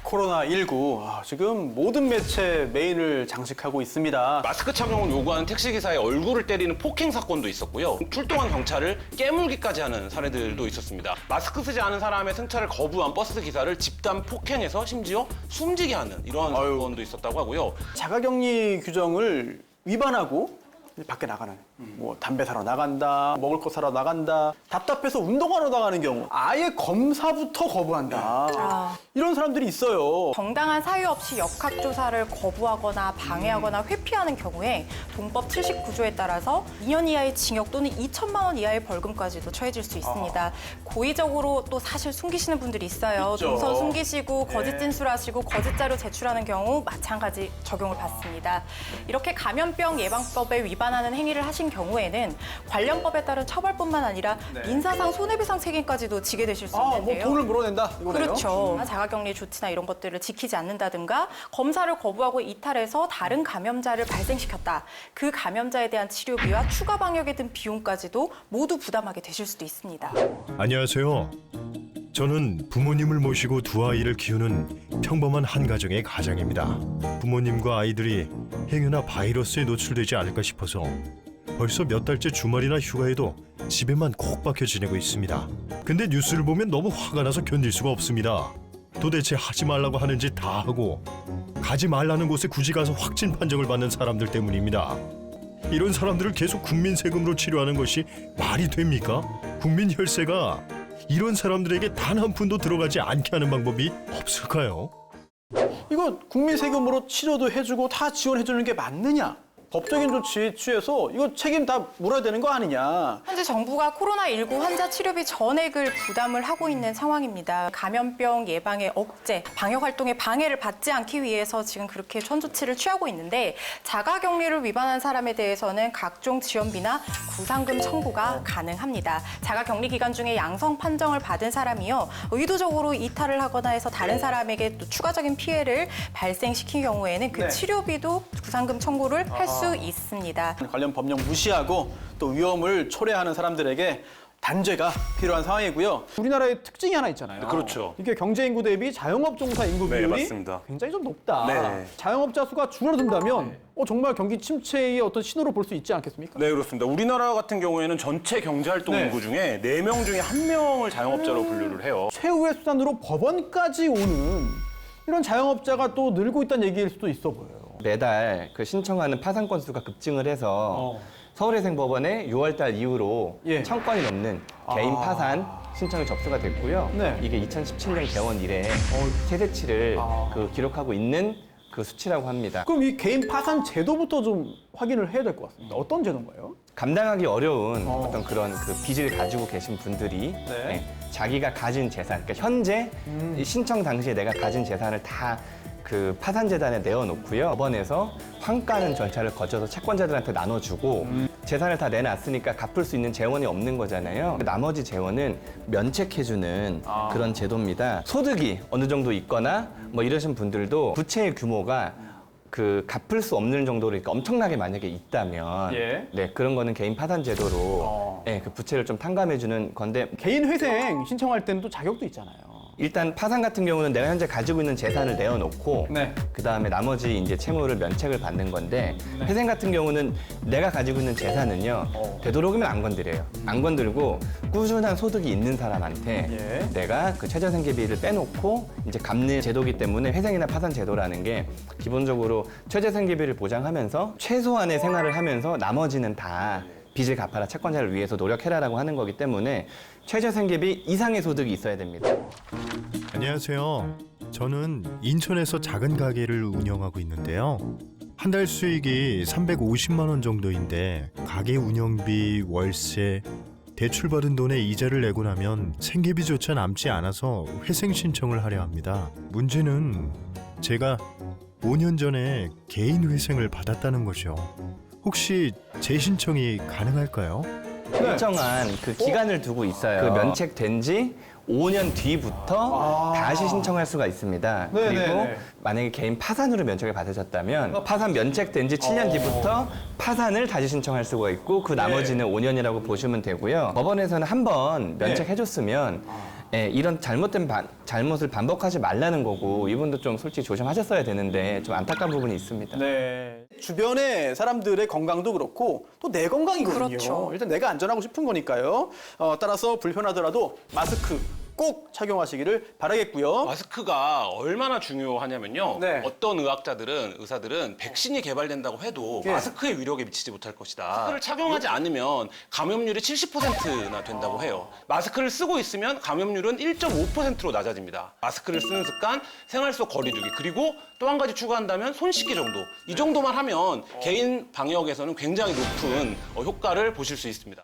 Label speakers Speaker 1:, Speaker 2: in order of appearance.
Speaker 1: 코로나19 지금 모든 매체 메인을 장식하고 있습니다.
Speaker 2: 마스크 착용을 요구하는 택시기사의 얼굴을 때리는 폭행 사건도 있었고요. 출동한 경찰을 깨물기까지 하는 사례들도 있었습니다. 마스크 쓰지 않은 사람의 승차를 거부한 버스 기사를 집단 폭행해서 심지어 숨지게 하는 이런 사건도 있었다고 하고요.
Speaker 1: 자가격리 규정을 위반하고 밖에 나가는, 뭐 담배 사러 나간다, 먹을 거 사러 나간다, 답답해서 운동하러 나가는 경우 아예 검사부터 거부한다. 이런 사람들이 있어요.
Speaker 3: 정당한 사유 없이 역학조사를 거부하거나 방해하거나 회피하는 경우에 동법 79조에 따라서 2년 이하의 징역 또는 2천만 원 이하의 벌금까지도 처해질 수 있습니다. 고의적으로 또 사실 숨기시는 분들이 있어요.
Speaker 1: 있죠.
Speaker 3: 동선 숨기시고 거짓 진술하시고 거짓 자료 제출하는 경우 마찬가지 적용을 받습니다. 이렇게 감염병 예방법에 위반하는 행위를 하신 경우에는 관련 법에 따른 처벌뿐만 아니라 민사상 손해배상 책임까지도 지게 되실 수
Speaker 1: 뭐
Speaker 3: 있는데요.
Speaker 1: 돈을 물어낸다 이거네요.
Speaker 3: 그렇죠. 자가격리 조치나 이런 것들을 지키지 않는다든가 검사를 거부하고 이탈해서 다른 감염자를 발생시켰다. 그 감염자에 대한 치료비와 추가 방역에 든 비용까지도 모두 부담하게 되실 수도 있습니다.
Speaker 4: 안녕하세요. 저는 부모님을 모시고 두 아이를 키우는 평범한 한 가정의 가장입니다. 부모님과 아이들이 행여나 바이러스에 노출되지 않을까 싶어서 벌써 몇 달째 주말이나 휴가에도 집에만 콕 박혀 지내고 있습니다. 근데 뉴스를 보면 너무 화가 나서 견딜 수가 없습니다. 도대체 하지 말라고 하는 짓 다 하고 가지 말라는 곳에 굳이 가서 확진 판정을 받는 사람들 때문입니다. 이런 사람들을 계속 국민 세금으로 치료하는 것이 말이 됩니까? 국민 혈세가 이런 사람들에게 단 한 푼도 들어가지 않게 하는 방법이 없을까요?
Speaker 1: 이거 국민 세금으로 치료도 해주고 다 지원해주는 게 맞느냐? 법적인 조치 취해서 이거 책임 다 물어야 되는 거 아니냐?
Speaker 3: 현재 정부가 코로나19 환자 치료비 전액을 부담을 하고 있는 상황입니다. 감염병 예방의 억제, 방역 활동에 방해를 받지 않기 위해서 지금 그렇게 선조치를 취하고 있는데 자가격리를 위반한 사람에 대해서는 각종 지원비나 구상금 청구가 가능합니다. 자가격리 기간 중에 양성 판정을 받은 사람이요. 의도적으로 이탈을 하거나 해서 다른 사람에게 또 추가적인 피해를 발생시킨 경우에는 그 치료비도 구상금 청구를 할 수 있습니다.
Speaker 1: 관련 법령 무시하고 또 위험을 초래하는 사람들에게 단죄가 필요한 상황이고요. 우리나라의 특징이 하나 있잖아요.
Speaker 2: 그렇죠.
Speaker 1: 이게 경제 인구 대비 자영업 종사 인구
Speaker 2: 네,
Speaker 1: 비율이
Speaker 2: 맞습니다.
Speaker 1: 굉장히 좀 높다.
Speaker 2: 네.
Speaker 1: 자영업자 수가 줄어든다면 정말 경기 침체의 어떤 신호로 볼 수 있지 않겠습니까?
Speaker 2: 네, 그렇습니다. 우리나라 같은 경우에는 전체 경제활동 인구 중에 4명 중에 1명을 자영업자로 분류를 해요.
Speaker 1: 최후의 수단으로 법원까지 오는 이런 자영업자가 또 늘고 있다는 얘기일 수도 있어 보여요.
Speaker 5: 매달 그 신청하는 파산 건수가 급증을 해서 서울회생법원에 6월달 이후로 1,000건이 넘는 개인 파산 신청이 접수가 됐고요.
Speaker 1: 네.
Speaker 5: 이게 2017년 개원 이래 최대치를 그 기록하고 있는 그 수치라고 합니다.
Speaker 1: 그럼 이 개인 파산 제도부터 좀 확인을 해야 될 것 같습니다. 어떤 제도인가요?
Speaker 5: 감당하기 어려운 어떤 그런 그 빚을 가지고 계신 분들이 자기가 가진 재산, 그러니까 현재 이 신청 당시에 내가 가진 재산을 다 그 파산재단에 내어놓고요. 법원에서 환가하는 절차를 거쳐서 채권자들한테 나눠주고 재산을 다 내놨으니까 갚을 수 있는 재원이 없는 거잖아요. 나머지 재원은 면책해주는 그런 제도입니다. 소득이 어느 정도 있거나 뭐 이러신 분들도 부채의 규모가 그 갚을 수 없는 정도로 그러니까 엄청나게 만약에 있다면 네, 그런 거는 개인 파산 제도로 그 부채를 좀 탕감해주는 건데
Speaker 1: 개인 회생 신청할 때는 또 자격도 있잖아요.
Speaker 5: 일단 파산 같은 경우는 내가 현재 가지고 있는 재산을 내어놓고 그다음에 나머지 이제 채무를 면책을 받는 건데 회생 같은 경우는 내가 가지고 있는 재산은요 되도록이면 안 건드려요. 안 건들고 꾸준한 소득이 있는 사람한테 내가 그 최저생계비를 빼놓고 이제 갚는 제도이기 때문에 회생이나 파산 제도라는 게 기본적으로 최저생계비를 보장하면서 최소한의 생활을 하면서 나머지는 다 빚을 갚아라, 채권자를 위해서 노력해라라고 하는 거기 때문에 최저생계비 이상의 소득이 있어야 됩니다.
Speaker 4: 안녕하세요. 저는 인천에서 작은 가게를 운영하고 있는데요. 한 달 수익이 350만 원 정도인데 가게 운영비, 월세, 대출받은 돈에 이자를 내고 나면 생계비조차 남지 않아서 회생 신청을 하려 합니다. 문제는 제가 5년 전에 개인 회생을 받았다는 거죠. 혹시 재신청이 가능할까요?
Speaker 5: 일정한 그 기간을 두고 있어요. 그 면책된 지 5년 뒤부터 다시 신청할 수가 있습니다. 그리고 만약에 개인 파산으로 면책을 받으셨다면 파산 면책된 지 7년 뒤부터 파산을 다시 신청할 수가 있고 그 나머지는 5년이라고 보시면 되고요. 법원에서는 한 번 면책해줬으면 예, 이런 잘못을 반복하지 말라는 거고 이분도 좀 솔직히 조심하셨어야 되는데 좀 안타까운 부분이 있습니다.
Speaker 1: 네. 주변의 사람들의 건강도 그렇고 또 내 건강이거든요.
Speaker 3: 그렇죠.
Speaker 1: 일단 내가 안전하고 싶은 거니까요. 따라서 불편하더라도 마스크 꼭 착용하시기를 바라겠고요.
Speaker 2: 마스크가 얼마나 중요하냐면요.
Speaker 1: 네.
Speaker 2: 어떤 의사들은 백신이 개발된다고 해도
Speaker 1: 예.
Speaker 2: 마스크의 위력에 미치지 못할 것이다. 마스크를 착용하지 않으면 감염률이 70%나 된다고 해요. 마스크를 쓰고 있으면 감염률은 1.5%로 낮아집니다. 마스크를 쓰는 습관, 생활 속 거리두기, 그리고 또 한 가지 추가한다면 손 씻기 정도. 이 정도만 하면 개인 방역에서는 굉장히 높은 효과를 보실 수 있습니다.